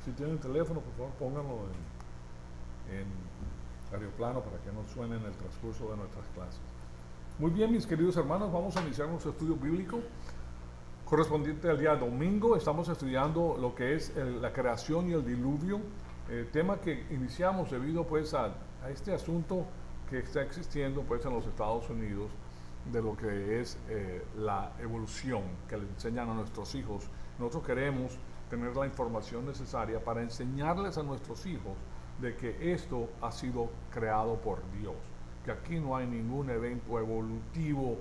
Si tienen teléfono, por favor, pónganlo en aeroplano para que no suene en el transcurso de nuestras clases. Muy bien, mis queridos hermanos, vamos a iniciar nuestro estudio bíblico correspondiente al día domingo. Estamos estudiando lo que es la creación y el diluvio, tema que iniciamos debido pues a este asunto que está existiendo pues en los Estados Unidos de lo que es la evolución que le enseñan a nuestros hijos. Nosotros queremos tener la información necesaria para enseñarles a nuestros hijos de que esto ha sido creado por Dios, que aquí no hay ningún evento evolutivo,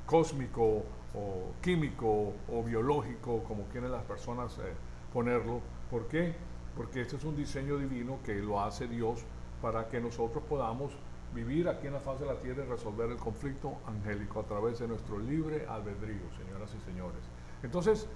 cósmico o químico o biológico, como quieren las personas ponerlo. ¿Por qué? Porque este es un diseño divino que lo hace Dios para que nosotros podamos vivir aquí en la faz de la tierra y resolver el conflicto angélico a través de nuestro libre albedrío, señoras y señores. Entonces,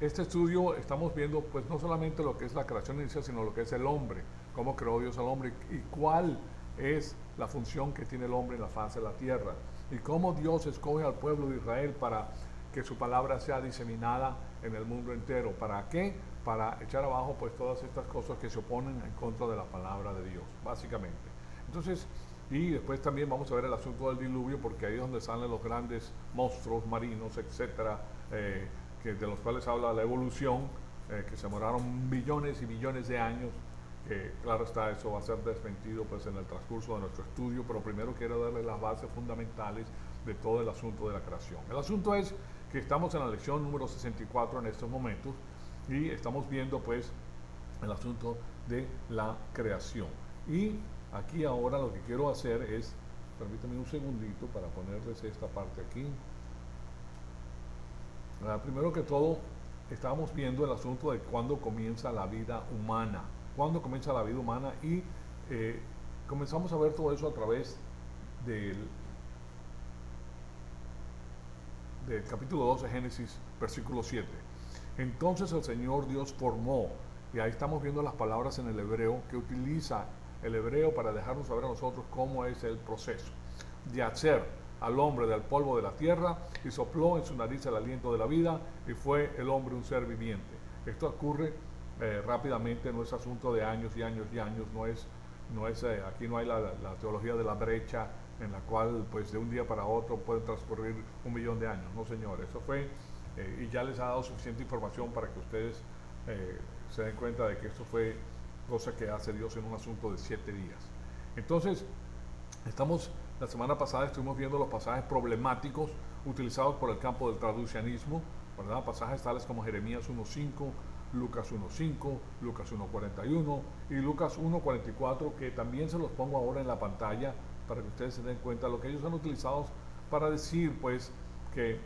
este estudio estamos viendo pues no solamente lo que es la creación inicial, sino lo que es el hombre, cómo creó Dios al hombre y cuál es la función que tiene el hombre en la faz de la tierra y cómo Dios escoge al pueblo de Israel para que su palabra sea diseminada en el mundo entero. ¿Para qué? Para echar abajo pues todas estas cosas que se oponen en contra de la palabra de Dios, básicamente. Entonces, y después también vamos a ver el asunto del diluvio, porque ahí es donde salen los grandes monstruos marinos, etcétera, de los cuales habla la evolución, que se demoraron billones y billones de años. Claro está, eso va a ser desmentido pues en el transcurso de nuestro estudio, pero primero quiero darle las bases fundamentales de todo el asunto de la creación. El asunto es que estamos en la lección número 64 en estos momentos y estamos viendo pues el asunto de la creación. Y aquí ahora lo que quiero hacer es, permítanme un segundito para ponerles esta parte aquí. Primero que todo, estábamos viendo el asunto de cuándo comienza la vida humana. Cuándo comienza la vida humana y comenzamos a ver todo eso a través del capítulo 12 de Génesis, versículo 7. Entonces el Señor Dios formó, y ahí estamos viendo las palabras en el hebreo, que utiliza el hebreo para dejarnos saber a nosotros cómo es el proceso de hacer al hombre del polvo de la tierra y sopló en su nariz el aliento de la vida y fue el hombre un ser viviente. Esto ocurre rápidamente, no es asunto de años y años y años, aquí no hay la teología de la brecha en la cual pues de un día para otro pueden transcurrir 1.000.000 de años. No, señor, eso fue y ya les ha dado suficiente información para que ustedes se den cuenta de que esto fue cosa que hace Dios en un asunto de 7 días. Entonces, la semana pasada estuvimos viendo los pasajes problemáticos utilizados por el campo del traducianismo, ¿verdad? Pasajes tales como Jeremías 1.5, Lucas 1.5, Lucas 1.41 y Lucas 1.44, que también se los pongo ahora en la pantalla para que ustedes se den cuenta de lo que ellos han utilizado para decir pues que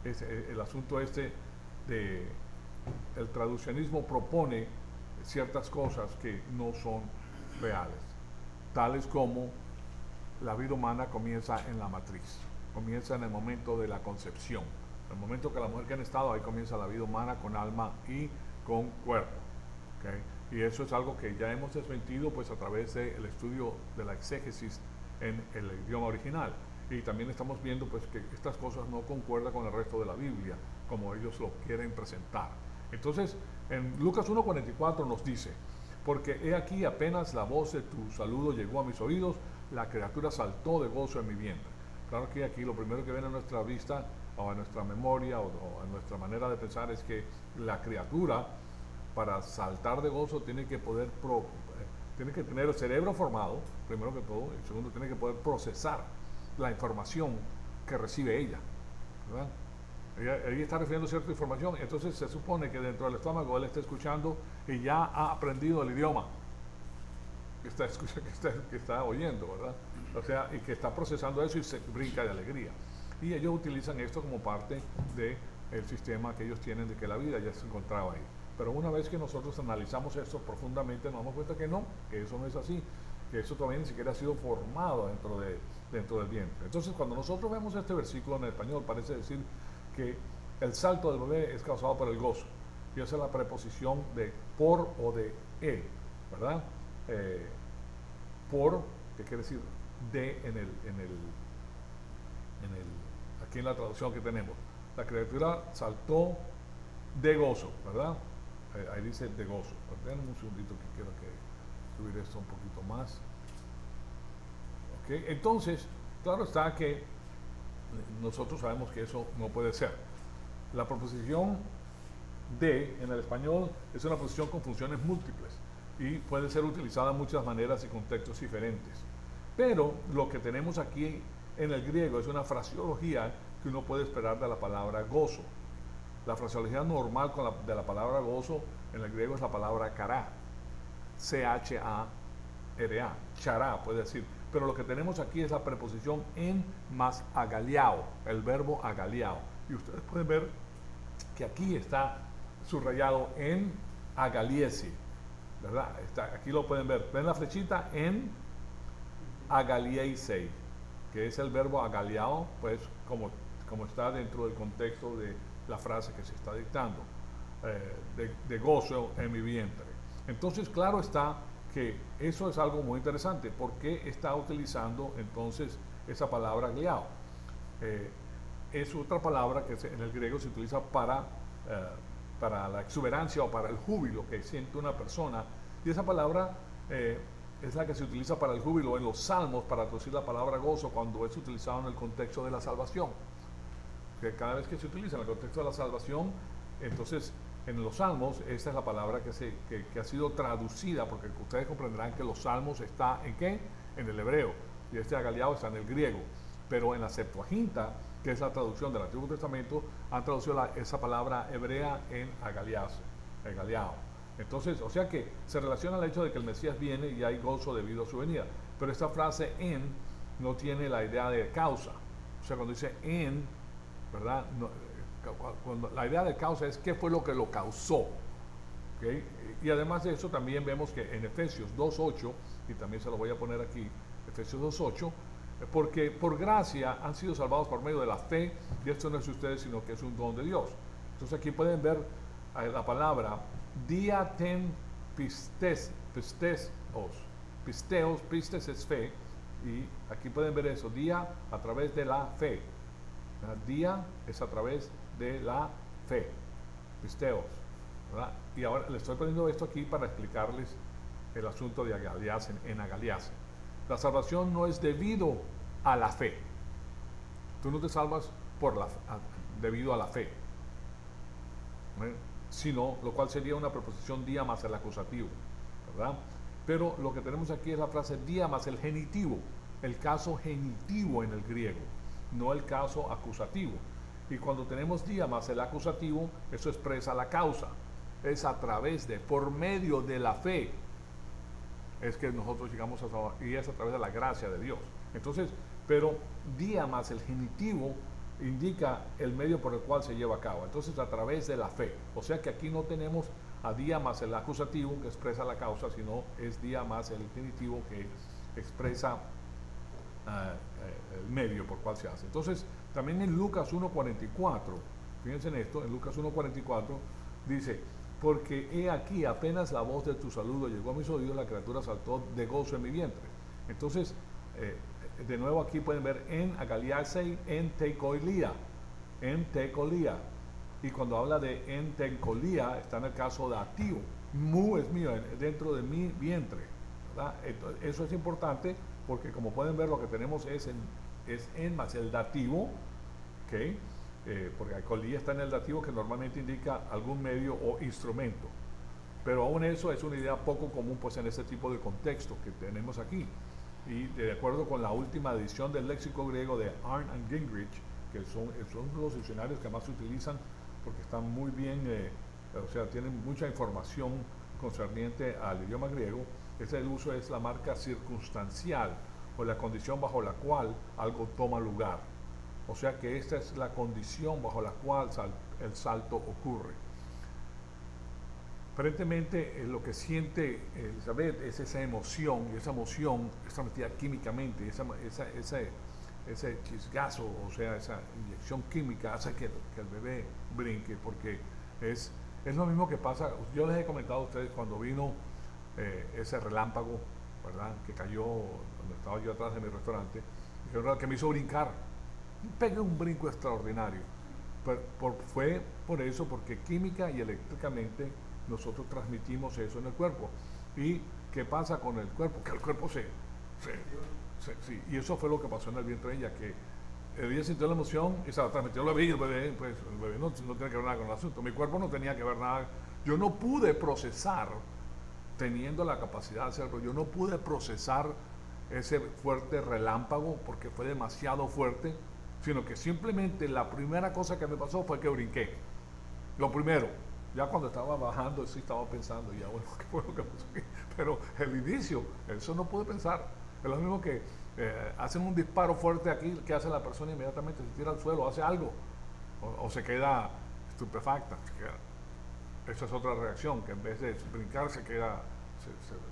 el asunto este de el traducianismo propone ciertas cosas que no son reales, tales como la vida humana comienza en la matriz, comienza en el momento de la concepción, en el momento que la mujer que han estado, ahí comienza la vida humana con alma y con cuerpo, ¿okay? Y eso es algo que ya hemos desmentido pues a través del estudio de la exégesis en el idioma original, y también estamos viendo pues que estas cosas no concuerdan con el resto de la Biblia como ellos lo quieren presentar. Entonces en Lucas 1.44 nos dice: porque he aquí apenas la voz de tu saludo llegó a mis oídos, la criatura saltó de gozo en mi vientre. Claro que aquí lo primero que viene a nuestra vista o a nuestra memoria o a nuestra manera de pensar es que la criatura para saltar de gozo tiene que tener el cerebro formado, primero que todo, y segundo tiene que poder procesar la información que recibe ella, ¿verdad? Ella está recibiendo cierta información, entonces se supone que dentro del estómago él está escuchando y ya ha aprendido el idioma que está oyendo, ¿verdad? O sea, y que está procesando eso y se brinca de alegría. Y ellos utilizan esto como parte del sistema que ellos tienen de que la vida ya se encontraba ahí. Pero una vez que nosotros analizamos esto profundamente, nos damos cuenta que no, que eso no es así, que eso todavía ni siquiera ha sido formado dentro del vientre. Entonces, cuando nosotros vemos este versículo en español, parece decir que el salto del bebé es causado por el gozo. Y esa es la preposición de por o de él, ¿verdad? Por, que quiere decir de aquí en la traducción que tenemos. La criatura saltó de gozo, ¿verdad? ahí dice de gozo. Denme un segundito que quiero que subir esto un poquito más. ¿Okay? Entonces, claro está que nosotros sabemos que eso no puede ser. La proposición de en el español es una proposición con funciones múltiples y puede ser utilizada de muchas maneras y contextos diferentes. Pero lo que tenemos aquí en el griego es una fraseología que uno puede esperar de la palabra gozo. La fraseología normal de la palabra gozo en el griego es la palabra chará, C-H-A-R-A, chará puede decir. Pero lo que tenemos aquí es la preposición en más agaliao, el verbo agaliao. Y ustedes pueden ver que aquí está subrayado en agaliesi, ¿verdad? Aquí lo pueden ver. ¿Ven la flechita? En agaliesei, que es el verbo agaliao, pues como está dentro del contexto de la frase que se está dictando, de gozo en mi vientre. Entonces, claro está que eso es algo muy interesante. ¿Por qué está utilizando entonces esa palabra agaliao? Es otra palabra que en el griego se utiliza para la exuberancia o para el júbilo que siente una persona, y esa palabra es la que se utiliza para el júbilo en los salmos para traducir la palabra gozo cuando es utilizado en el contexto de la salvación. Que cada vez que se utiliza en el contexto de la salvación, entonces en los salmos esta es la palabra que ha sido traducida, porque ustedes comprenderán que los salmos está en ¿qué? En el hebreo, y este agaliao está en el griego, pero en la Septuaginta, que es la traducción del Antiguo Testamento, han traducido esa palabra hebrea en agaliao. Entonces, o sea que se relaciona al hecho de que el Mesías viene y hay gozo debido a su venida, pero esta frase en no tiene la idea de causa. O sea, cuando dice en, ¿verdad? No, cuando la idea de causa es qué fue lo que lo causó. ¿Okay? Y además de eso también vemos que en Efesios 2.8, y también se lo voy a poner aquí, Efesios 2.8, porque por gracia han sido salvados por medio de la fe, y esto no es de ustedes, sino que es un don de Dios. Entonces aquí pueden ver la palabra diaten pisteos, pistes es fe, y aquí pueden ver eso, día a través de la fe. Día es a través de la fe, pisteos, ¿verdad? Y ahora les estoy poniendo esto aquí para explicarles el asunto de agaliasen, en agaliasen. La salvación no es debido a la fe. Tú no te salvas debido a la fe, ¿verdad? Sino, lo cual sería una preposición día más el acusativo, ¿verdad? Pero lo que tenemos aquí es la frase día más el genitivo, el caso genitivo en el griego, no el caso acusativo. Y cuando tenemos día más el acusativo, eso expresa la causa. Es a través de, por medio de la fe, es que nosotros llegamos a salvar, y es a través de la gracia de Dios. Entonces, pero día más el genitivo indica el medio por el cual se lleva a cabo. Entonces, a través de la fe. O sea que aquí no tenemos a día más el acusativo que expresa la causa, sino es día más el genitivo que expresa el medio por cual se hace. Entonces, también en Lucas 1.44, fíjense en esto, en Lucas 1.44 dice: porque he aquí apenas la voz de tu saludo llegó a mis oídos, la criatura saltó de gozo en mi vientre. Entonces, de nuevo aquí pueden ver en agaliasei, en teikolia, y cuando habla de en teikolia está en el caso dativo, mu es mío, dentro de mi vientre, ¿verdad? Entonces, eso es importante porque como pueden ver lo que tenemos es en más el dativo, ¿okay? Porque acolía está en el dativo que normalmente indica algún medio o instrumento, pero aún eso es una idea poco común pues en este tipo de contexto que tenemos aquí. Y de acuerdo con la última edición del léxico griego de Arndt and Gingrich, que son los diccionarios que más se utilizan porque están muy bien, o sea, tienen mucha información concerniente al idioma griego, ese uso es la marca circunstancial o la condición bajo la cual algo toma lugar. O sea que esta es la condición bajo la cual el salto ocurre. Aparentemente lo que siente Elizabeth es esa emoción, y esa emoción está metida químicamente, ese chisgazo, o sea, esa inyección química hace que el bebé brinque, porque es lo mismo que pasa. Yo les he comentado a ustedes cuando vino ese relámpago, ¿verdad?, que cayó cuando estaba yo atrás de mi restaurante, que me hizo brincar, pegué un brinco extraordinario. Fue por eso, porque química y eléctricamente nosotros transmitimos eso en el cuerpo. ¿Y qué pasa con el cuerpo? Que el cuerpo sí, y eso fue lo que pasó en el vientre de ella, que ella sintió la emoción y se la transmitió al bebé, y el bebé, pues, el bebé no tiene que ver nada con el asunto. Mi cuerpo no tenía que ver nada. Yo no pude procesar, teniendo la capacidad de hacerlo, yo no pude procesar ese fuerte relámpago porque fue demasiado fuerte, sino que simplemente la primera cosa que me pasó fue que brinqué. Lo primero, ya cuando estaba bajando, sí estaba pensando, ya bueno, ¿qué fue lo que pasó aquí? Pero el inicio, eso no pude pensar. Es lo mismo que hacen un disparo fuerte aquí, que hace la persona inmediatamente, se tira al suelo, hace algo, o se queda estupefacta. Esa es otra reacción, que en vez de brincar se queda,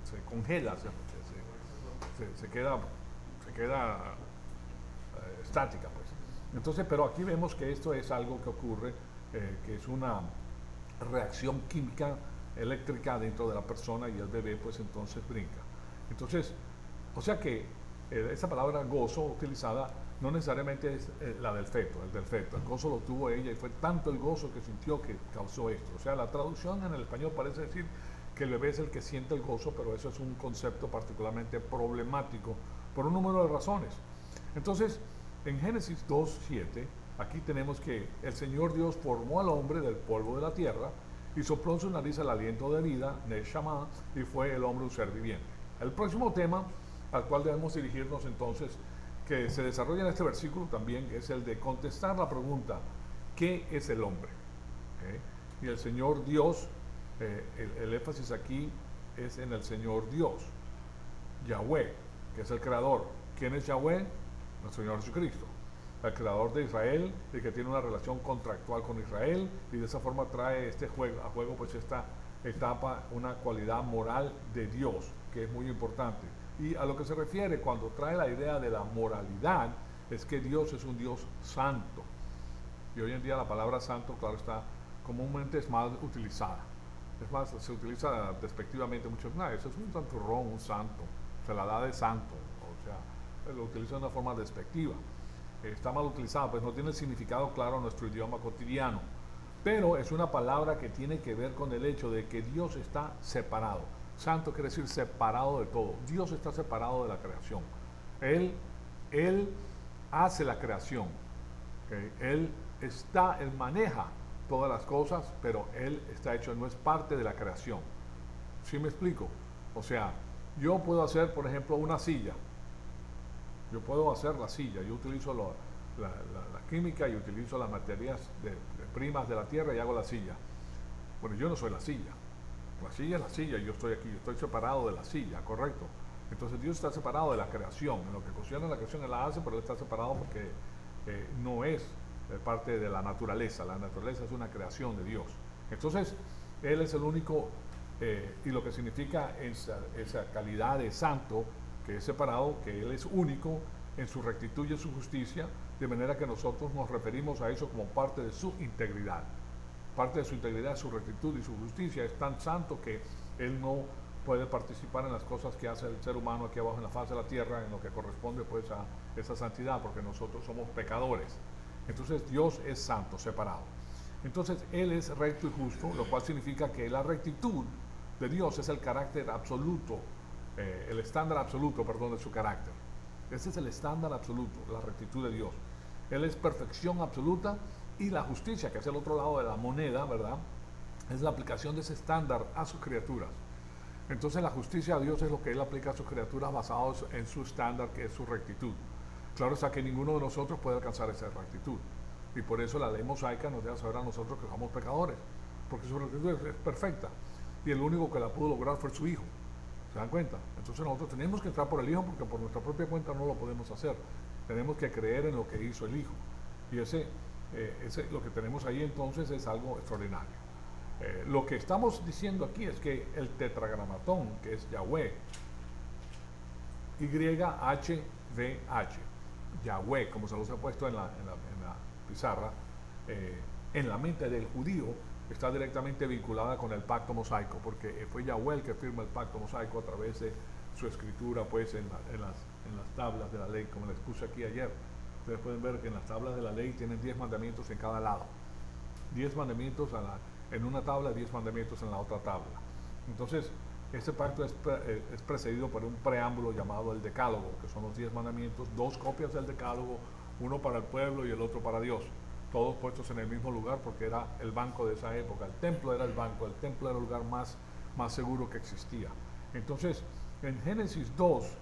se congela, se queda estática, pues. Entonces, pero aquí vemos que esto es algo que ocurre, que es una reacción química eléctrica dentro de la persona, y el bebé pues entonces brinca. Entonces, o sea que esa palabra gozo utilizada no necesariamente es la del feto, el del feto. El gozo lo tuvo ella, y fue tanto el gozo que sintió que causó esto. O sea, la traducción en el español parece decir que el bebé es el que siente el gozo, pero eso es un concepto particularmente problemático por un número de razones. Entonces, en Génesis 2:7, aquí tenemos que el Señor Dios formó al hombre del polvo de la tierra y sopló en su nariz el aliento de vida, Neshama, y fue el hombre un ser viviente. El próximo tema al cual debemos dirigirnos entonces, que se desarrolla en este versículo también, es el de contestar la pregunta, ¿qué es el hombre? Y el Señor Dios, el énfasis aquí es en el Señor Dios, Yahweh, que es el creador. ¿Quién es Yahweh? El Señor Jesucristo, el creador de Israel, y que tiene una relación contractual con Israel, y de esa forma trae a juego pues esta etapa, una cualidad moral de Dios, que es muy importante. Y a lo que se refiere cuando trae la idea de la moralidad, es que Dios es un Dios santo. Y hoy en día la palabra santo, claro está, comúnmente es mal utilizada. Es más, se utiliza despectivamente mucho. No, eso es un santurrón, un santo. Se la da de santo. O sea, lo utiliza de una forma despectiva. Está mal utilizada, pues no tiene el significado claro en nuestro idioma cotidiano. Pero es una palabra que tiene que ver con el hecho de que Dios está separado. Santo quiere decir separado de todo. Dios está separado de la creación. Él hace la creación. ¿Okay? Él maneja todas las cosas, pero Él está hecho, no es parte de la creación. ¿Sí me explico? O sea, yo puedo hacer, por ejemplo, una silla. Yo puedo hacer la silla. Yo utilizo la química y utilizo las materias primas de la tierra y hago la silla. Bueno, yo no soy la silla. La silla es la silla y yo estoy aquí, yo estoy separado de la silla, ¿correcto? Entonces Dios está separado de la creación. En lo que concierne la creación Él la hace, pero Él está separado porque no es parte de la naturaleza. La naturaleza es una creación de Dios. Entonces Él es el único, y lo que significa esa calidad de santo, que es separado, que Él es único en su rectitud y en su justicia, de manera que nosotros nos referimos a eso como parte de su integridad. Parte de su integridad, su rectitud y su justicia. Es tan santo que Él no puede participar en las cosas que hace el ser humano aquí abajo en la faz de la tierra, en lo que corresponde pues a esa santidad, porque nosotros somos pecadores. Entonces Dios es santo, separado. Entonces Él es recto y justo, lo cual significa que la rectitud de Dios es el carácter absoluto, el estándar absoluto, perdón, de su carácter. Ese es el estándar absoluto, la rectitud de Dios. Él es perfección absoluta. Y la justicia, que es el otro lado de la moneda, ¿verdad? Es la aplicación de ese estándar a sus criaturas. Entonces la justicia de Dios es lo que Él aplica a sus criaturas basados en su estándar, que es su rectitud. Claro está que ninguno de nosotros puede alcanzar esa rectitud. Y por eso la ley mosaica nos deja saber a nosotros que somos pecadores. Porque su rectitud es perfecta. Y el único que la pudo lograr fue su Hijo. ¿Se dan cuenta? Entonces nosotros tenemos que entrar por el Hijo, porque por nuestra propia cuenta no lo podemos hacer. Tenemos que creer en lo que hizo el Hijo. Y lo que tenemos ahí entonces es algo extraordinario. Lo que estamos diciendo aquí es que el tetragramatón, que es Yahweh, YHWH, Yahweh, como se los he puesto en la pizarra, en la mente del judío está directamente vinculada con el pacto mosaico, porque fue Yahweh el que firma el pacto mosaico a través de su escritura pues en las tablas de la ley, como les puse aquí ayer. Ustedes pueden ver que en las tablas de la ley tienen 10 mandamientos en cada lado. 10 mandamientos en una tabla, 10 mandamientos en la otra tabla. Entonces, este pacto es precedido por un preámbulo llamado el Decálogo, que son los 10 mandamientos, 2 copias del Decálogo, uno para el pueblo y el otro para Dios, todos puestos en el mismo lugar porque era el banco de esa época. El templo era el banco, el templo era el lugar más seguro que existía. Entonces, en Génesis 2,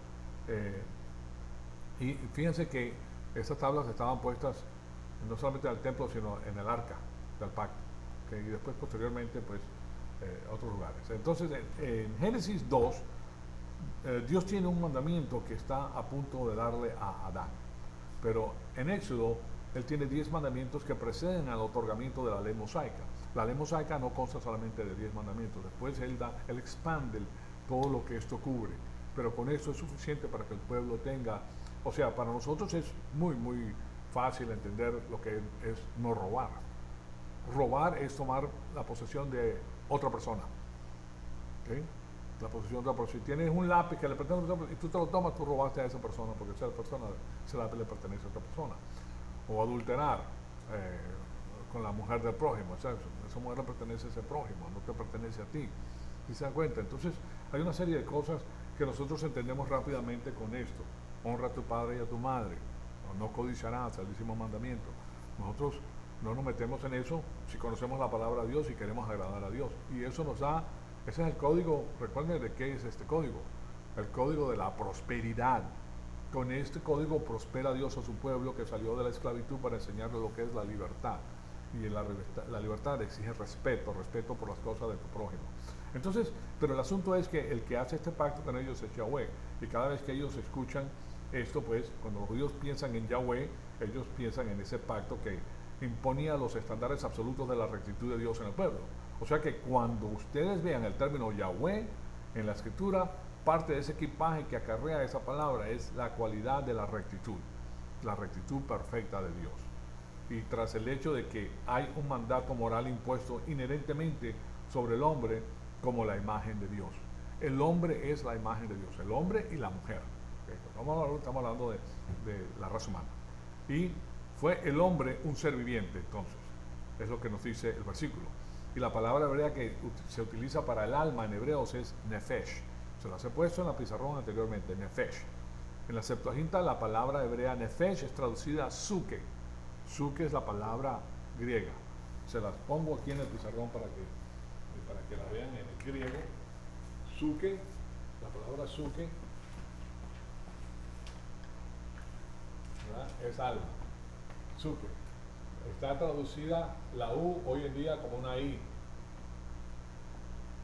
y fíjense que estas tablas estaban puestas no solamente en el templo, sino en el arca del pacto, ¿okay? Y después posteriormente pues otros lugares. Entonces en Génesis 2 Dios tiene un mandamiento que está a punto de darle a Adán, pero en Éxodo Él tiene 10 mandamientos que preceden al otorgamiento de la ley mosaica. La ley mosaica no consta solamente de 10 mandamientos, después Él expande todo lo que esto cubre, pero con eso es suficiente para que el pueblo tenga, o sea, para nosotros es muy fácil entender lo que es no robar. Robar es tomar la posesión de otra persona, ¿okay? La posesión de otra persona. Si tienes un lápiz que le pertenece a otra persona y tú te lo tomas, tú robaste a esa persona porque esa persona, ese lápiz le pertenece a otra persona. O adulterar con la mujer del prójimo, o sea, esa mujer le pertenece a ese prójimo, no te pertenece a ti. ¿Y se dan cuenta? Entonces hay una serie de cosas que nosotros entendemos rápidamente con esto. Honra a tu padre y a tu madre, o no codiciarás, el 10º mandamiento. Nosotros no nos metemos en eso si conocemos la palabra de Dios y queremos agradar a Dios. Y eso nos da, ese es el código. Recuerden de qué es este código. El código de la prosperidad. Con este código prospera Dios a su pueblo que salió de la esclavitud para enseñarle lo que es la libertad. Y la libertad exige respeto por las cosas de tu prójimo. Entonces, pero el asunto es que el que hace este pacto con ellos es Yahweh. Y cada vez que ellos escuchan esto, pues, cuando los judíos piensan en Yahweh, ellos piensan en ese pacto que imponía los estándares absolutos de la rectitud de Dios en el pueblo. O sea que cuando ustedes vean el término Yahweh en la escritura, parte de ese equipaje que acarrea esa palabra es la cualidad de la rectitud perfecta de Dios. Y tras el hecho de que hay un mandato moral impuesto inherentemente sobre el hombre como la imagen de Dios. El hombre es la imagen de Dios, el hombre y la mujer. Estamos hablando de la raza humana. Y fue el hombre un ser viviente, entonces. Es lo que nos dice el versículo. Y la palabra hebrea que se utiliza para el alma en hebreos es nefesh. Se las he puesto en la pizarrón anteriormente, nefesh. En la Septuaginta la palabra hebrea nefesh es traducida suke. Suke es la palabra griega. Se las pongo aquí en el pizarrón para que la vean en el griego. Suke, la palabra suke, ¿verdad? Es alma. Suke. Está traducida la U hoy en día como una I.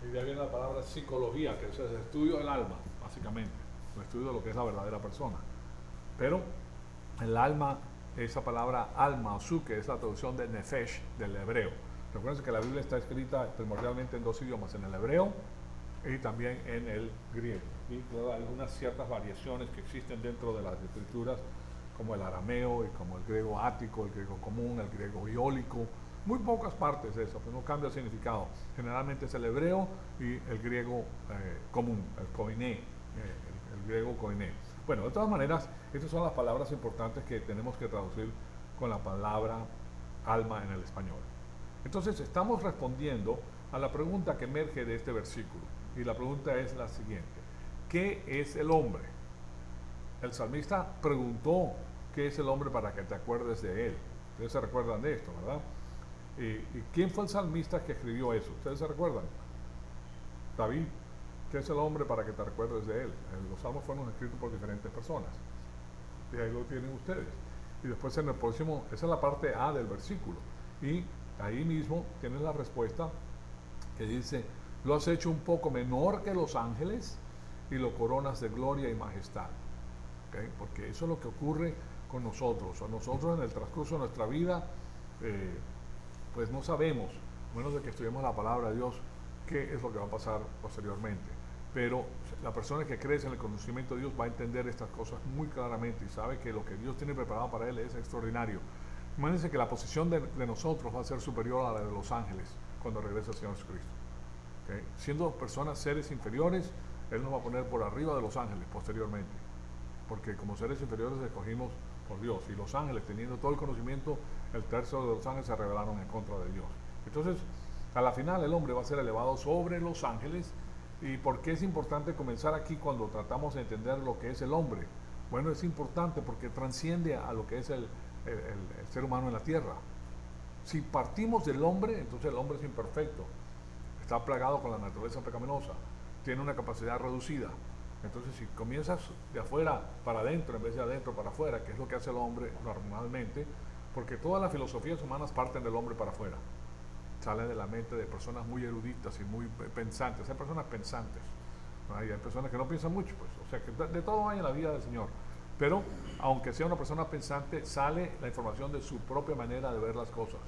Y de ahí viene la palabra psicología, que es el estudio del alma, básicamente. El estudio de lo que es la verdadera persona. Pero el alma, esa palabra alma o suke, es la traducción de nefesh del hebreo. Recuerden que la Biblia está escrita primordialmente en 2 idiomas, en el hebreo y también en el griego. Y claro, hay algunas ciertas variaciones que existen dentro de las escrituras, como el arameo y como el griego ático, el griego común, el griego iólico. Muy pocas partes de eso, pero no cambia el significado. Generalmente es el hebreo y el griego común, el koiné, el griego koiné. Bueno, de todas maneras, estas son las palabras importantes que tenemos que traducir con la palabra alma en el español. Entonces, estamos respondiendo a la pregunta que emerge de este versículo. Y la pregunta es la siguiente: ¿qué es el hombre? El salmista preguntó: ¿qué es el hombre para que te acuerdes de él? Ustedes se recuerdan de esto, ¿verdad? ¿Y quién fue el salmista que escribió eso? ¿Ustedes se recuerdan? David. ¿Qué es el hombre para que te recuerdes de él? Los salmos fueron escritos por diferentes personas. Y ahí lo tienen ustedes. Y después en el próximo, esa es la parte A del versículo. Y ahí mismo tienen la respuesta que dice: lo has hecho un poco menor que los ángeles y lo coronas de gloria y majestad. ¿Okay? Porque eso es lo que ocurre con nosotros. A nosotros en el transcurso de nuestra vida, pues no sabemos, a menos de que estudiemos la palabra de Dios, qué es lo que va a pasar posteriormente. Pero la persona que crece en el conocimiento de Dios va a entender estas cosas muy claramente y sabe que lo que Dios tiene preparado para él es extraordinario. Imagínense que la posición de nosotros va a ser superior a la de los ángeles cuando regrese el Señor Jesucristo. ¿Okay? Siendo personas, seres inferiores, Él nos va a poner por arriba de los ángeles posteriormente. Porque como seres inferiores escogimos por Dios. Y los ángeles, teniendo todo el conocimiento, el tercio de los ángeles se rebelaron en contra de Dios. Entonces, A la final el hombre va a ser elevado sobre los ángeles. ¿Y por qué es importante comenzar aquí cuando tratamos de entender lo que es el hombre? Bueno, es importante porque trasciende a lo que es el ser humano en la tierra. Si partimos del hombre, entonces el hombre es imperfecto, está plagado con la naturaleza pecaminosa, tiene una capacidad reducida. Entonces, si comienzas de afuera para adentro en vez de adentro para afuera, que es lo que hace el hombre normalmente, porque todas las filosofías humanas parten del hombre para afuera, salen de la mente de personas muy eruditas y muy pensantes. Hay personas pensantes, ¿no? Hay personas que no piensan mucho, pues, o sea, que de todo hay en la vida del Señor. Pero, aunque sea una persona pensante, sale la información de su propia manera de ver las cosas,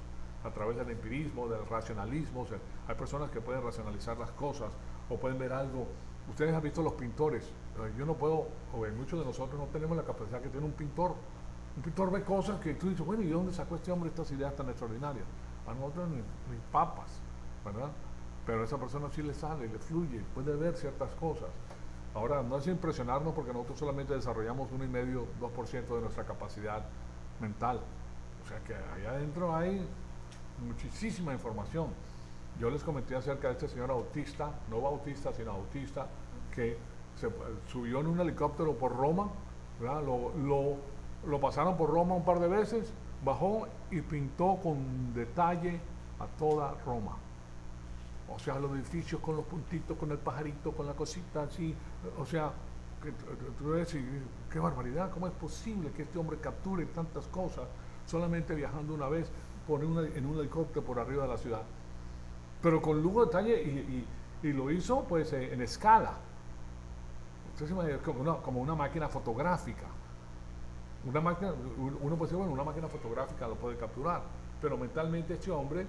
a través del empirismo, del racionalismo. O sea, hay personas que pueden racionalizar las cosas o pueden ver algo. Ustedes han visto los pintores. Yo no puedo, o muchos de nosotros no tenemos la capacidad que tiene un pintor. Un pintor ve cosas que tú dices, bueno, ¿y de dónde sacó este hombre estas ideas tan extraordinarias? A nosotros ni papas, ¿verdad? Pero a esa persona sí le sale, le fluye, puede ver ciertas cosas. Ahora, no es impresionarnos porque nosotros solamente desarrollamos 1,5, 2% de nuestra capacidad mental. O sea que allá adentro hay muchísima información. Yo les comenté acerca de este señor autista, no bautista, sino autista, que se subió en un helicóptero por Roma, ¿verdad? Lo pasaron por Roma un par de veces, bajó y pintó con detalle a toda Roma. O sea, los edificios con los puntitos, con el pajarito, con la cosita así. O sea, que tú ves, qué barbaridad, ¿cómo es posible que este hombre capture tantas cosas solamente viajando una vez en un helicóptero por arriba de la ciudad? Pero con lujo de detalle y lo hizo pues en escala. Entonces, como una máquina fotográfica. Una máquina, uno puede decir, bueno, una máquina fotográfica lo puede capturar, pero mentalmente este hombre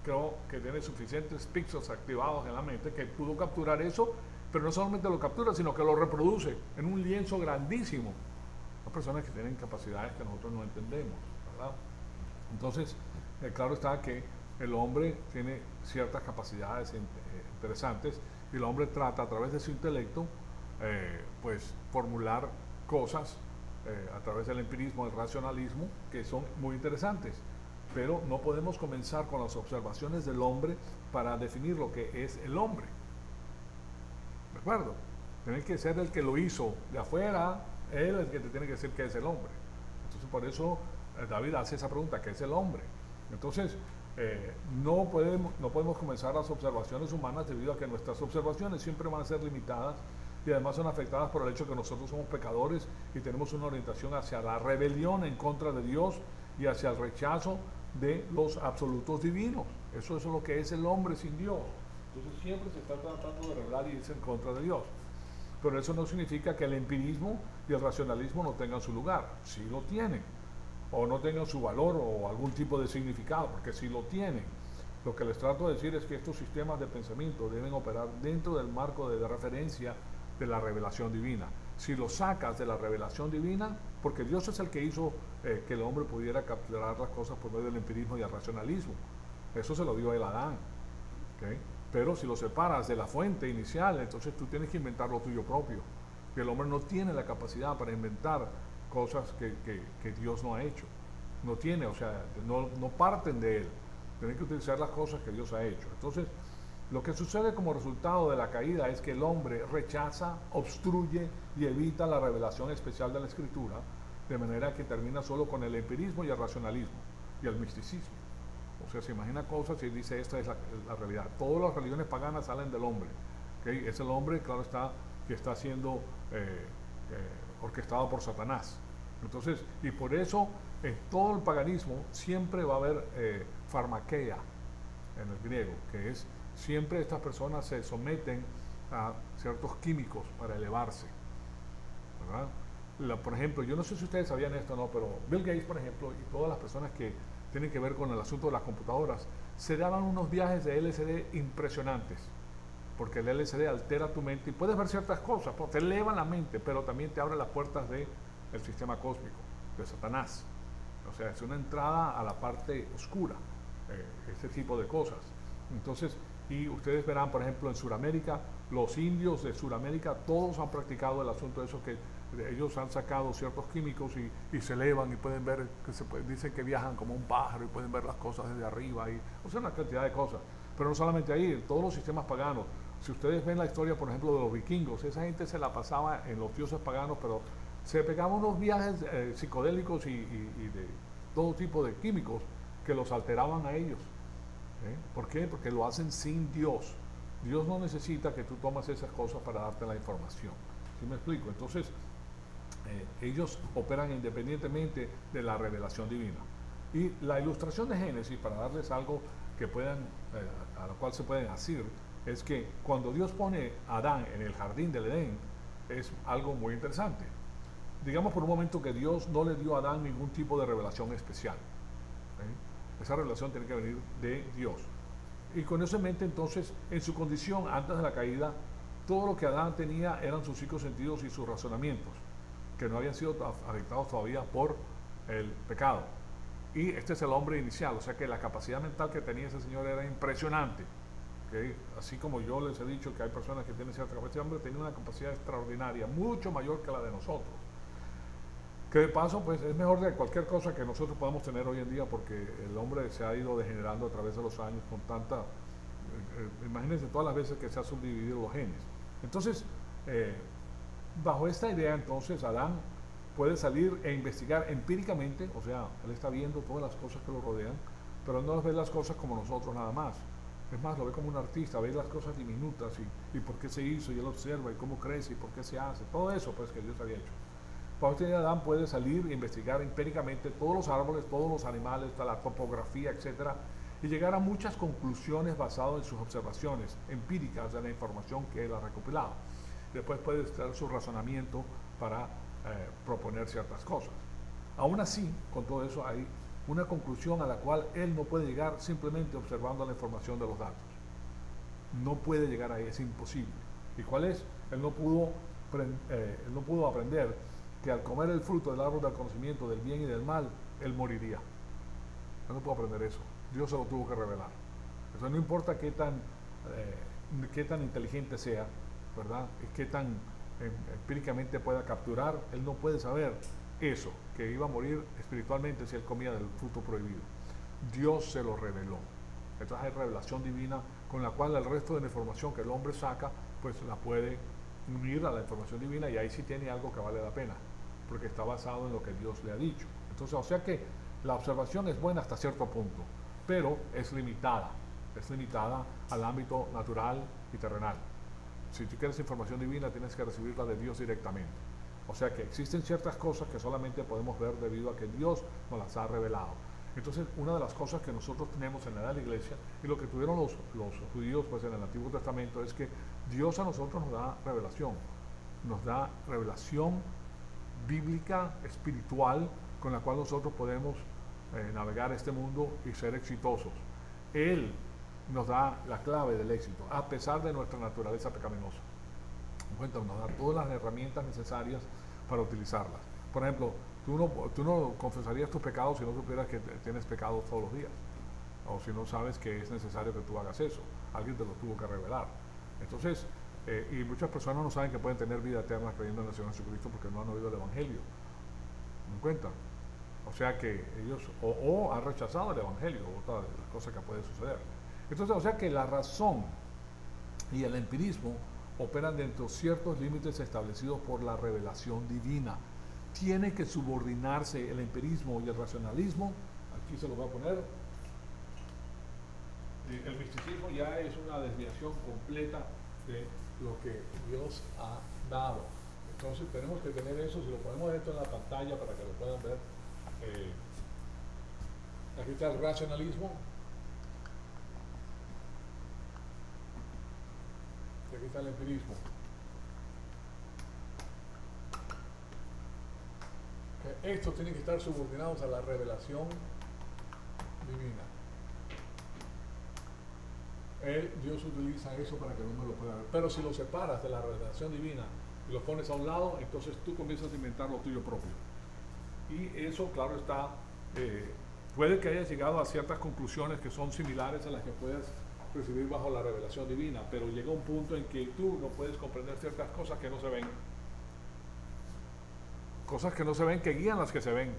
creo que tiene suficientes píxeles activados en la mente que pudo capturar eso, pero no solamente lo captura, sino que lo reproduce en un lienzo grandísimo. Hay personas que tienen capacidades que nosotros no entendemos, ¿verdad? Entonces, claro está que el hombre tiene ciertas capacidades interesantes y el hombre trata a través de su intelecto pues formular cosas a través del empirismo, del racionalismo, que son muy interesantes. Pero no podemos comenzar con las observaciones del hombre para definir lo que es el hombre. ¿De acuerdo? Tiene que ser el que lo hizo de afuera, él es el que te tiene que decir qué es el hombre. Entonces, por eso David hace esa pregunta, ¿qué es el hombre? Entonces, no podemos comenzar las observaciones humanas debido a que nuestras observaciones siempre van a ser limitadas y además son afectadas por el hecho que nosotros somos pecadores y tenemos una orientación hacia la rebelión en contra de Dios y hacia el rechazo de los absolutos divinos. Eso es lo que es el hombre sin Dios. Entonces siempre se está tratando de rebelar y irse en contra de Dios. Pero eso no significa que el empirismo y el racionalismo no tengan su lugar. Sí lo tienen. O no tengan su valor o algún tipo de significado, porque sí lo tienen. Lo que les trato de decir es que estos sistemas de pensamiento deben operar dentro del marco de referencia de la revelación divina. Si lo sacas de la revelación divina, porque Dios es el que hizo que el hombre pudiera capturar las cosas por medio del empirismo y el racionalismo. Eso se lo dio a él a Adán. ¿Okay? Pero si lo separas de la fuente inicial, entonces tú tienes que inventar lo tuyo propio. Que el hombre no tiene la capacidad para inventar cosas que Dios no ha hecho. No tiene, o sea, no parten de él. Tienen que utilizar las cosas que Dios ha hecho. Entonces, lo que sucede como resultado de la caída es que el hombre rechaza, obstruye y evita la revelación especial de la Escritura, de manera que termina solo con el empirismo y el racionalismo y el misticismo. O sea, se imagina cosas y dice, esta es la realidad. Todas las religiones paganas salen del hombre. ¿Okay? Es el hombre, claro está, que está siendo orquestado por Satanás. Entonces, y por eso en todo el paganismo siempre va a haber farmakeia en el griego, que es siempre estas personas se someten a ciertos químicos para elevarse, ¿verdad? Por ejemplo, yo no sé si ustedes sabían esto o no, pero Bill Gates, por ejemplo, y todas las personas que tienen que ver con el asunto de las computadoras, se daban unos viajes de LSD impresionantes, porque el LSD altera tu mente y puedes ver ciertas cosas, te eleva la mente, pero también te abre las puertas del sistema cósmico, de Satanás. O sea, es una entrada a la parte oscura, este tipo de cosas. Entonces, y ustedes verán, por ejemplo, en Sudamérica, los indios de Sudamérica, todos han practicado el asunto de eso, que ellos han sacado ciertos químicos y se elevan y pueden ver, dicen que viajan como un pájaro y pueden ver las cosas desde arriba, o sea, una cantidad de cosas. Pero no solamente ahí, en todos los sistemas paganos. Si ustedes ven la historia, por ejemplo, de los vikingos, esa gente se la pasaba en los dioses paganos, pero se pegaban unos viajes psicodélicos y de todo tipo de químicos que los alteraban a ellos. ¿Por qué? Porque lo hacen sin Dios. Dios no necesita que tú tomes esas cosas para darte la información. ¿Sí me explico? Entonces, ellos operan independientemente de la revelación divina. Y la ilustración de Génesis, para darles algo que puedan, a lo cual se pueden asir, es que cuando Dios pone a Adán en el jardín del Edén, es algo muy interesante. Digamos por un momento que Dios no le dio a Adán ningún tipo de revelación especial. Esa revelación tiene que venir de Dios. Y con eso en mente, entonces, en su condición antes de la caída, todo lo que Adán tenía eran sus 5 sentidos y sus razonamientos, que no habían sido afectados todavía por el pecado. Y este es el hombre inicial, o sea que la capacidad mental que tenía ese señor era impresionante. ¿Okay? Así como yo les he dicho que hay personas que tienen cierta capacidad, el hombre tenía una capacidad extraordinaria, mucho mayor que la de nosotros. Que de paso, pues es mejor de cualquier cosa que nosotros podamos tener hoy en día, porque el hombre se ha ido degenerando a través de los años con tanta... imagínense todas las veces que se han subdividido los genes. Entonces, bajo esta idea, entonces, Adán puede salir e investigar empíricamente, o sea, él está viendo todas las cosas que lo rodean, pero él no ve las cosas como nosotros nada más. Es más, lo ve como un artista, ve las cosas diminutas y por qué se hizo, y él observa, y cómo crece, y por qué se hace, todo eso pues que Dios había hecho. Para usted, Adán puede salir e investigar empíricamente todos los árboles, todos los animales, la topografía, etcétera, y llegar a muchas conclusiones basadas en sus observaciones empíricas de la información que él ha recopilado. Después puede estar su razonamiento para proponer ciertas cosas. Aún así, con todo eso hay una conclusión a la cual él no puede llegar simplemente observando la información de los datos. No puede llegar ahí, es imposible. ¿Y cuál es? Él no pudo aprender que al comer el fruto del árbol del conocimiento del bien y del mal, él moriría. Él no pudo aprender eso. Dios se lo tuvo que revelar. Entonces no importa qué tan inteligente sea, ¿verdad? Y qué tan empíricamente pueda capturar, él no puede saber eso, que iba a morir espiritualmente si él comía del fruto prohibido. Dios se lo reveló. Entonces hay revelación divina con la cual el resto de la información que el hombre saca, pues la puede unir a la información divina, y ahí sí tiene algo que vale la pena, porque está basado en lo que Dios le ha dicho. Entonces, o sea que la observación es buena hasta cierto punto, pero es limitada al ámbito natural y terrenal. Si tú quieres información divina, tienes que recibirla de Dios directamente. O sea que existen ciertas cosas que solamente podemos ver debido a que Dios nos las ha revelado. Entonces, una de las cosas que nosotros tenemos en la edad de la iglesia, y lo que tuvieron los judíos pues, en el Antiguo Testamento, es que Dios a nosotros nos da revelación bíblica, espiritual, con la cual nosotros podemos navegar este mundo y ser exitosos. Él nos da la clave del éxito, a pesar de nuestra naturaleza pecaminosa. Nos da todas las herramientas necesarias para utilizarlas. Por ejemplo, tú no confesarías tus pecados si no supieras que tienes pecados todos los días, o si no sabes que es necesario que tú hagas eso. Alguien te lo tuvo que revelar. Entonces, y muchas personas no saben que pueden tener vida eterna creyendo en el Señor Jesucristo porque no han oído el Evangelio. ¿Me dan cuenta? O sea que ellos o han rechazado el Evangelio, otra de las cosas que puede suceder. Entonces, o sea que la razón y el empirismo operan dentro de ciertos límites establecidos por la revelación divina. Tiene que subordinarse el empirismo y el racionalismo. Aquí se lo voy a poner. El misticismo ya es una desviación completa de lo que Dios ha dado. Entonces tenemos que tener eso. Si lo ponemos esto en la pantalla para que lo puedan ver. Aquí está el racionalismo. Y aquí está el empirismo. Estos tienen que estar subordinados a la revelación divina. Dios utiliza eso para que el hombre lo pueda ver. Pero si lo separas de la revelación divina y lo pones a un lado, entonces tú comienzas a inventar lo tuyo propio. Y eso, claro está, puede que hayas llegado a ciertas conclusiones que son similares a las que puedes recibir bajo la revelación divina, pero llega un punto en que tú no puedes comprender ciertas cosas que no se ven. cosas que no se ven que guían las que se ven.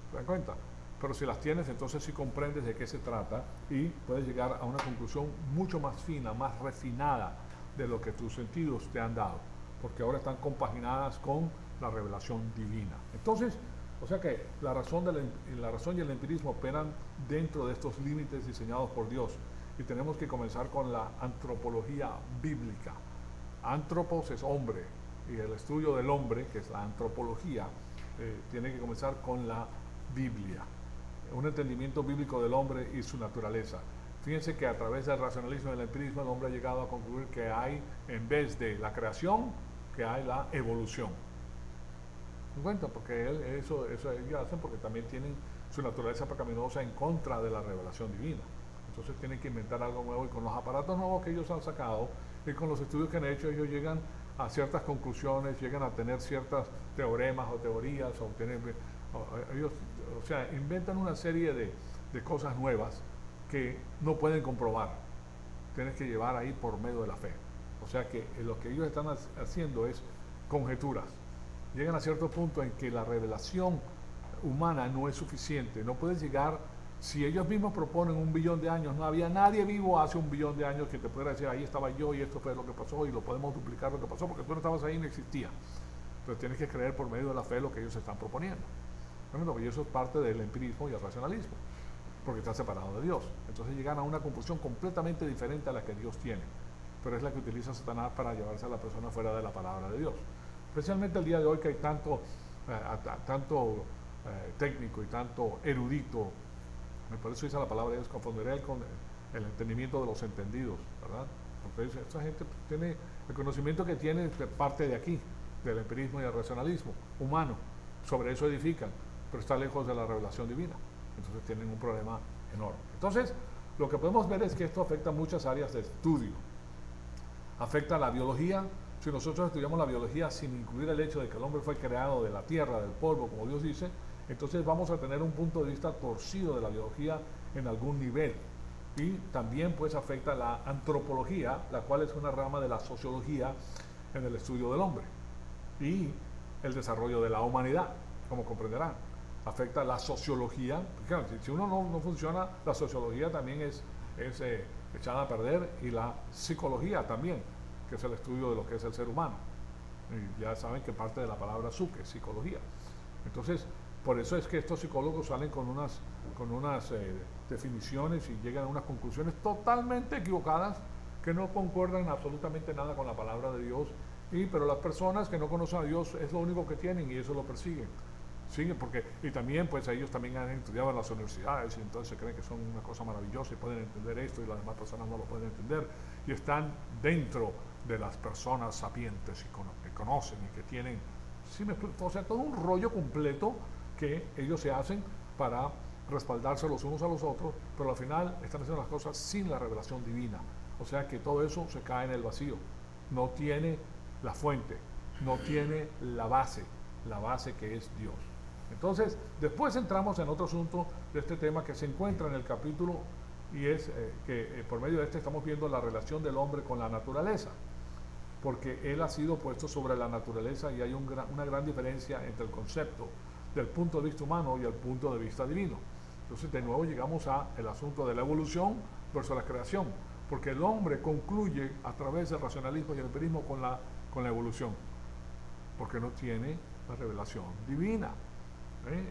¿Te das cuenta? Pero si las tienes, entonces sí comprendes de qué se trata y puedes llegar a una conclusión mucho más fina, más refinada de lo que tus sentidos te han dado, porque ahora están compaginadas con la revelación divina. Entonces, o sea que la razón y el empirismo operan dentro de estos límites diseñados por Dios, y tenemos que comenzar con la antropología bíblica. Antropos es hombre, y el estudio del hombre, que es la antropología, tiene que comenzar con la Biblia, un entendimiento bíblico del hombre y su naturaleza. Fíjense que a través del racionalismo y del empirismo el hombre ha llegado a concluir que hay, en vez de la creación, que hay la evolución. ¿Me cuenta? Porque eso ellos hacen porque también tienen su naturaleza pecaminosa en contra de la revelación divina. Entonces tienen que inventar algo nuevo, y con los aparatos nuevos que ellos han sacado y con los estudios que han hecho, ellos llegan a ciertas conclusiones, llegan a tener ciertos teoremas o teorías, ellos, o sea, inventan una serie de cosas nuevas que no pueden comprobar. Tienes que llevar ahí por medio de la fe. O sea que lo que ellos están haciendo es conjeturas. Llegan a cierto punto en que la revelación humana no es suficiente. No puedes llegar, si ellos mismos proponen 1 billón de años, no había nadie vivo hace 1 billón de años que te pudiera decir, ahí estaba yo y esto fue lo que pasó y lo podemos duplicar lo que pasó, porque tú no estabas ahí y no existía. Entonces tienes que creer por medio de la fe lo que ellos están proponiendo. Y eso es parte del empirismo y el racionalismo, porque está separado de Dios. Entonces llegan a una conclusión completamente diferente a la que Dios tiene, pero es la que utiliza Satanás para llevarse a la persona fuera de la palabra de Dios. Especialmente el día de hoy, que hay tanto técnico y tanto erudito, por eso dice la palabra de Dios, confundiré con el entendimiento de los entendidos, ¿verdad? Entonces esta gente tiene el conocimiento que tiene de parte de aquí, del empirismo y el racionalismo humano, sobre eso edifican, pero está lejos de la revelación divina. Entonces tienen un problema enorme. Entonces, lo que podemos ver es que esto afecta muchas áreas de estudio. Afecta la biología. Si nosotros estudiamos la biología sin incluir el hecho de que el hombre fue creado de la tierra, del polvo, como Dios dice, entonces vamos a tener un punto de vista torcido de la biología en algún nivel. Y también pues afecta la antropología, la cual es una rama de la sociología en el estudio del hombre. Y el desarrollo de la humanidad, como comprenderán. Afecta la sociología. Claro, si uno no funciona, la sociología también es echada a perder, y la psicología también, que es el estudio de lo que es el ser humano. Y ya saben que parte de la palabra psique, psicología. Entonces, por eso es que estos psicólogos salen con unas definiciones y llegan a unas conclusiones totalmente equivocadas, que no concuerdan absolutamente nada con la palabra de Dios. Pero las personas que no conocen a Dios es lo único que tienen, y eso lo persiguen. Siguen y también pues ellos también han estudiado en las universidades, y entonces se creen que son una cosa maravillosa y pueden entender esto, y las demás personas no lo pueden entender, y están dentro de las personas sapientes y que conocen y que tienen, o sea, todo un rollo completo que ellos se hacen para respaldarse los unos a los otros, pero al final están haciendo las cosas sin la revelación divina. O sea que todo eso se cae en el vacío. No tiene la fuente, no tiene la base que es Dios. Entonces, después entramos en otro asunto de este tema que se encuentra en el capítulo, y es que por medio de este estamos viendo la relación del hombre con la naturaleza, porque él ha sido puesto sobre la naturaleza, y hay una gran diferencia entre el concepto del punto de vista humano y el punto de vista divino. Entonces, de nuevo llegamos al asunto de la evolución versus la creación, porque el hombre concluye a través del racionalismo y el empirismo con la evolución, porque no tiene la revelación divina.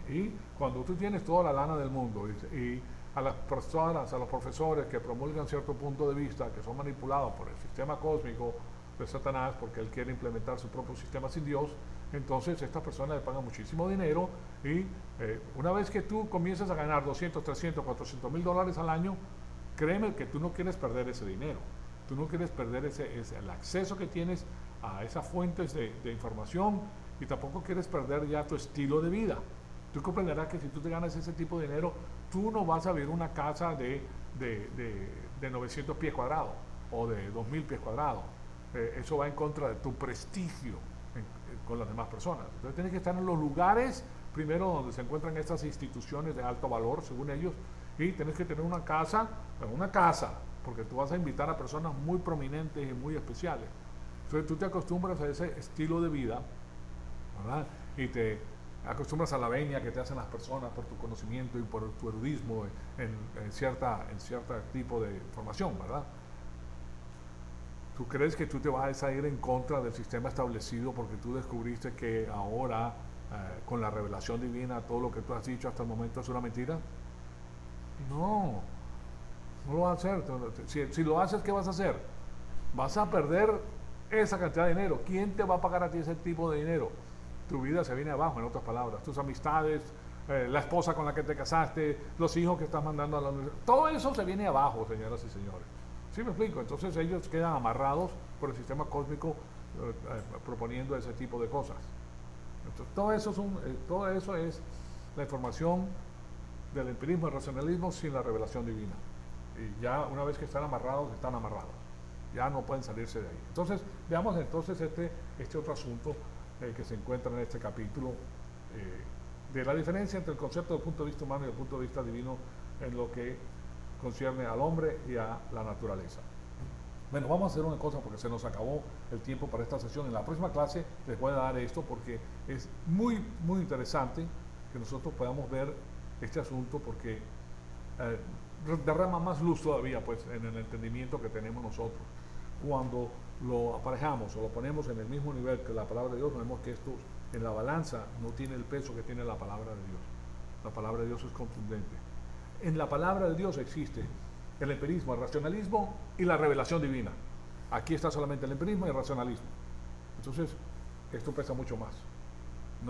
Y cuando tú tienes toda la lana del mundo y a las personas, a los profesores que promulgan cierto punto de vista, que son manipulados por el sistema cósmico de Satanás, porque él quiere implementar su propio sistema sin Dios, entonces estas personas le pagan muchísimo dinero, y una vez que tú comienzas a ganar 200, 300, 400 mil dólares al año, créeme que tú no quieres perder ese dinero, tú no quieres perder el acceso que tienes a esas fuentes de información, y tampoco quieres perder ya tu estilo de vida. Tú comprenderás que si tú te ganas ese tipo de dinero, tú no vas a vivir una casa de 900 pies cuadrados o de 2000 pies cuadrados. Eso va en contra de tu prestigio con las demás personas. Entonces tienes que estar en los lugares primero donde se encuentran estas instituciones de alto valor, según ellos, y tienes que tener una casa, porque tú vas a invitar a personas muy prominentes y muy especiales. Entonces tú te acostumbras a ese estilo de vida, ¿verdad? y te acostumbras a la venia que te hacen las personas por tu conocimiento y por tu erudismo en cierto tipo de formación, ¿verdad? ¿Tú crees que tú te vas a ir en contra del sistema establecido porque tú descubriste que ahora, con la revelación divina, todo lo que tú has dicho hasta el momento es una mentira? No, no lo vas a hacer. Si lo haces, ¿qué vas a hacer? Vas a perder esa cantidad de dinero. ¿Quién te va a pagar a ti ese tipo de dinero? Tu vida se viene abajo, en otras palabras. Tus amistades, la esposa con la que te casaste, los hijos que estás mandando a la universidad. Todo eso se viene abajo, señoras y señores. ¿Sí me explico? Entonces ellos quedan amarrados por el sistema cósmico proponiendo ese tipo de cosas. Entonces, todo eso es la información del empirismo y racionalismo sin la revelación divina. Y ya una vez que están amarrados, ya no pueden salirse de ahí. Entonces, veamos entonces este otro asunto que se encuentra en este capítulo, de la diferencia entre el concepto del punto de vista humano y el punto de vista divino en lo que concierne al hombre y a la naturaleza. Bueno, vamos a hacer una cosa porque se nos acabó el tiempo para esta sesión. En la próxima clase les voy a dar esto porque es muy, muy interesante que nosotros podamos ver este asunto, porque derrama más luz todavía pues en el entendimiento que tenemos nosotros. Cuando lo aparejamos o lo ponemos en el mismo nivel que la palabra de Dios, vemos que esto en la balanza no tiene el peso que tiene la palabra de Dios. La palabra de Dios es contundente. En la palabra de Dios existe el empirismo, el racionalismo y la revelación divina. Aquí está solamente el empirismo y el racionalismo. Entonces, esto pesa mucho más.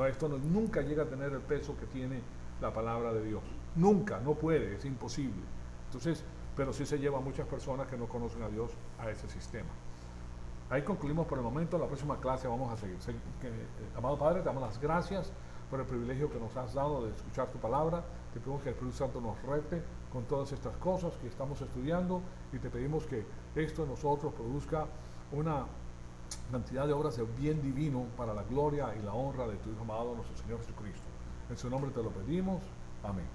Esto nunca llega a tener el peso que tiene la palabra de Dios. Nunca, no puede, es imposible. Entonces, pero sí se lleva a muchas personas que no conocen a Dios a ese sistema. Ahí concluimos por el momento. En la próxima clase vamos a seguir. Amado Padre, te damos las gracias por el privilegio que nos has dado de escuchar tu palabra. Te pedimos que el Espíritu Santo nos rete con todas estas cosas que estamos estudiando, y te pedimos que esto en nosotros produzca una cantidad de obras de bien divino para la gloria y la honra de tu Hijo amado, nuestro Señor Jesucristo. En su nombre te lo pedimos. Amén.